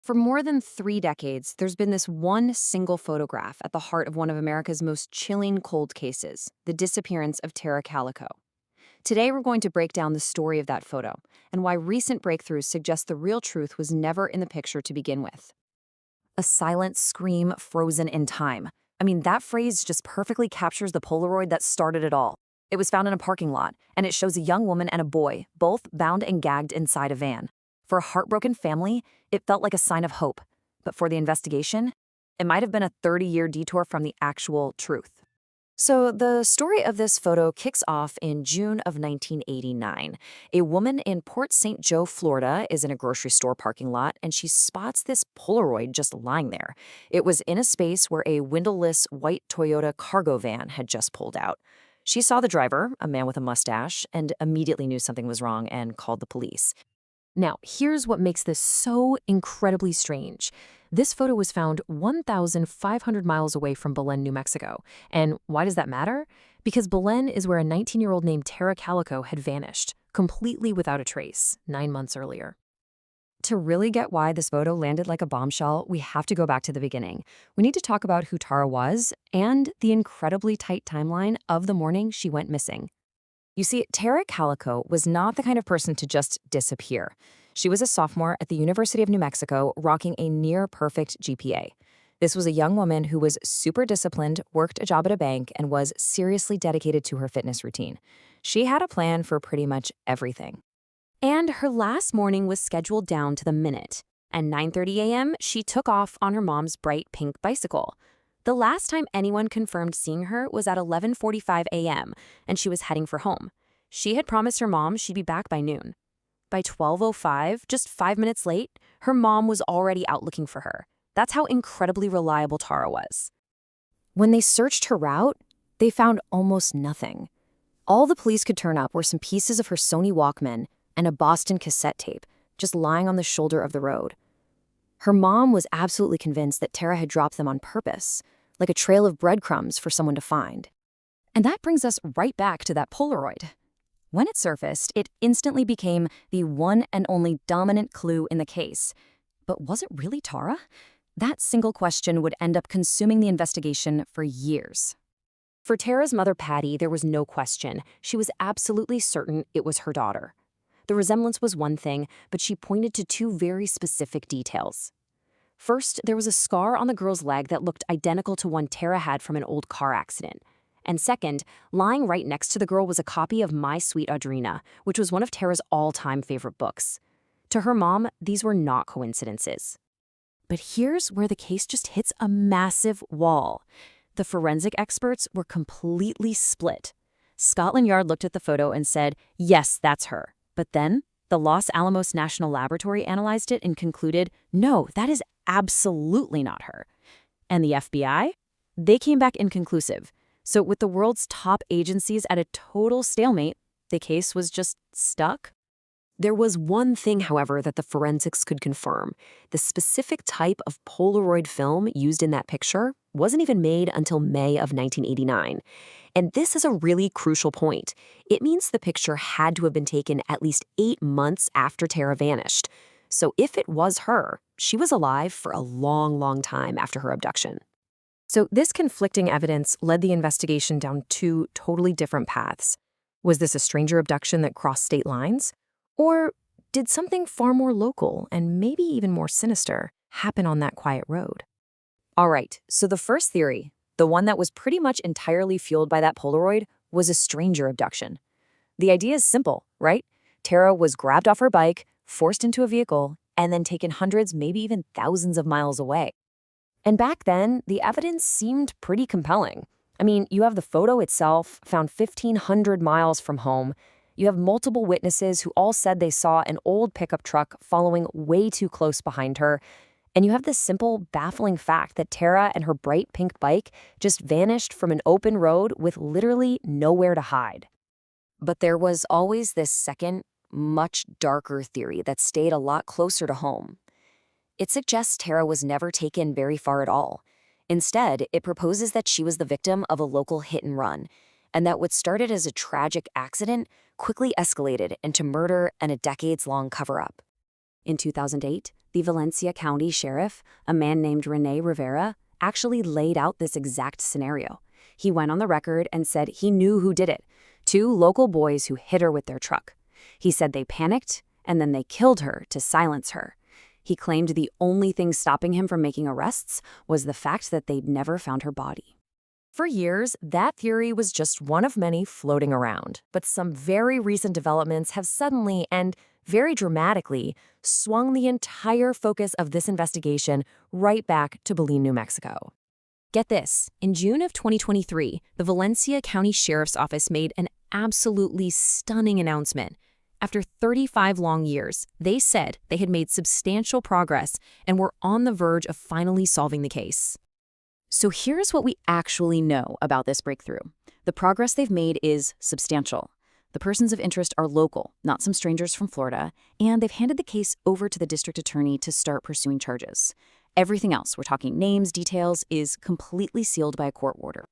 For more than 3 decades, there's been this one single photograph at the heart of one of America's most chilling cold cases, the disappearance of Tara Calico. Today, we're going to break down the story of that photo and why recent breakthroughs suggest the real truth was never in the picture to begin with. A silent scream frozen in time. I mean, that phrase just perfectly captures the Polaroid that started it all. It was found in a parking lot, and it shows a young woman and a boy, both bound and gagged inside a van. For a heartbroken family, it felt like a sign of hope. But for the investigation, it might have been a 30-year detour from the actual truth. So the story of this photo kicks off in June of 1989. A woman in Port St. Joe, Florida, is in a grocery store parking lot, and she spots this Polaroid just lying there. It was in a space where a windowless white Toyota cargo van had just pulled out. She saw the driver, a man with a mustache, and immediately knew something was wrong and called the police. Now, here's what makes this so incredibly strange. This photo was found 1,500 miles away from Belen, New Mexico. And why does that matter? Because Belen is where a 19-year-old named Tara Calico had vanished, completely without a trace, 9 months earlier. To really get why this photo landed like a bombshell, we have to go back to the beginning. We need to talk about who Tara was and the incredibly tight timeline of the morning she went missing. You see, Tara Calico was not the kind of person to just disappear. She was a sophomore at the University of New Mexico, rocking a near-perfect GPA. This was a young woman who was super disciplined, worked a job at a bank, and was seriously dedicated to her fitness routine. She had a plan for pretty much everything. And her last morning was scheduled down to the minute. At 9:30 a.m., she took off on her mom's bright pink bicycle. The last time anyone confirmed seeing her was at 11:45 a.m., and she was heading for home. She had promised her mom she'd be back by noon. By 12:05, just 5 minutes late, her mom was already out looking for her. That's how incredibly reliable Tara was. When they searched her route, they found almost nothing. All the police could turn up were some pieces of her Sony Walkman and a Boston cassette tape, just lying on the shoulder of the road. Her mom was absolutely convinced that Tara had dropped them on purpose, like a trail of breadcrumbs for someone to find. And that brings us right back to that Polaroid. When it surfaced, it instantly became the one and only dominant clue in the case. But was it really Tara? That single question would end up consuming the investigation for years. For Tara's mother, Patty, there was no question. She was absolutely certain it was her daughter. The resemblance was one thing, but she pointed to two very specific details. First, there was a scar on the girl's leg that looked identical to one Tara had from an old car accident. And second, lying right next to the girl was a copy of My Sweet Audrina, which was one of Tara's all-time favorite books. To her mom, these were not coincidences. But here's where the case just hits a massive wall. The forensic experts were completely split. Scotland Yard looked at the photo and said, yes, that's her. But then, the Los Alamos National Laboratory analyzed it and concluded, no, that is absolutely not her. And the FBI? They came back inconclusive. So with the world's top agencies at a total stalemate, the case was just stuck. There was one thing, however, that the forensics could confirm. The specific type of Polaroid film used in that picture wasn't even made until May of 1989. And this is a really crucial point. It means the picture had to have been taken at least 8 months after Tara vanished. So if it was her, she was alive for a long, long time after her abduction. So this conflicting evidence led the investigation down two totally different paths. Was this a stranger abduction that crossed state lines? Or did something far more local and maybe even more sinister happen on that quiet road? All right, so the first theory, the one that was pretty much entirely fueled by that Polaroid, was a stranger abduction. The idea is simple, right? Tara was grabbed off her bike, forced into a vehicle, and then taken hundreds, maybe even thousands of miles away. And back then, the evidence seemed pretty compelling. I mean, you have the photo itself, found 1,500 miles from home. You have multiple witnesses who all said they saw an old pickup truck following way too close behind her. And you have this simple, baffling fact that Tara and her bright pink bike just vanished from an open road with literally nowhere to hide. But there was always this second, much darker theory that stayed a lot closer to home. It suggests Tara was never taken very far at all. Instead, it proposes that she was the victim of a local hit and run, and that what started as a tragic accident quickly escalated into murder and a decades-long cover-up. In 2008, The Valencia County Sheriff, a man named Rene Rivera, actually laid out this exact scenario. He went on the record and said he knew who did it, two local boys who hit her with their truck. He said they panicked, and then they killed her to silence her. He claimed the only thing stopping him from making arrests was the fact that they'd never found her body. For years, that theory was just one of many floating around, but some very recent developments have suddenly and very dramatically swung the entire focus of this investigation right back to Belen, New Mexico. Get this, in June of 2023, the Valencia County Sheriff's Office made an absolutely stunning announcement. After 35 long years, they said they had made substantial progress and were on the verge of finally solving the case. So here's what we actually know about this breakthrough. The progress they've made is substantial. The persons of interest are local, not some strangers from Florida, and they've handed the case over to the district attorney to start pursuing charges. Everything else, we're talking names, details, is completely sealed by a court order.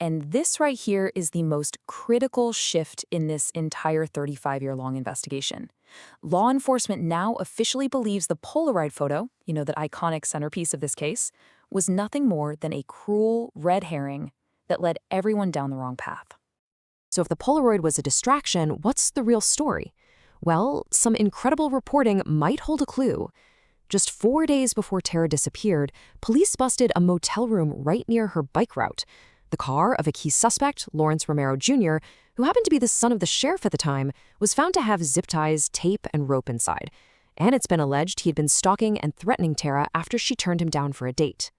And this right here is the most critical shift in this entire 35-year-long investigation. Law enforcement now officially believes the Polaroid photo, that iconic centerpiece of this case, was nothing more than a cruel red herring that led everyone down the wrong path. So if the Polaroid was a distraction, what's the real story? Well, some incredible reporting might hold a clue. Just 4 days before Tara disappeared, police busted a motel room right near her bike route. The car of a key suspect, Lawrence Romero Jr., who happened to be the son of the sheriff at the time, was found to have zip ties, tape, and rope inside. And it's been alleged he had been stalking and threatening Tara after she turned him down for a date.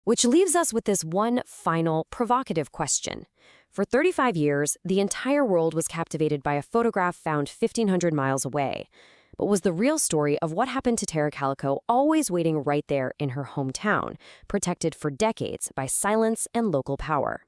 Which leaves us with this one final provocative question. For 35 years, the entire world was captivated by a photograph found 1,500 miles away. But was the real story of what happened to Tara Calico always waiting right there in her hometown, protected for decades by silence and local power?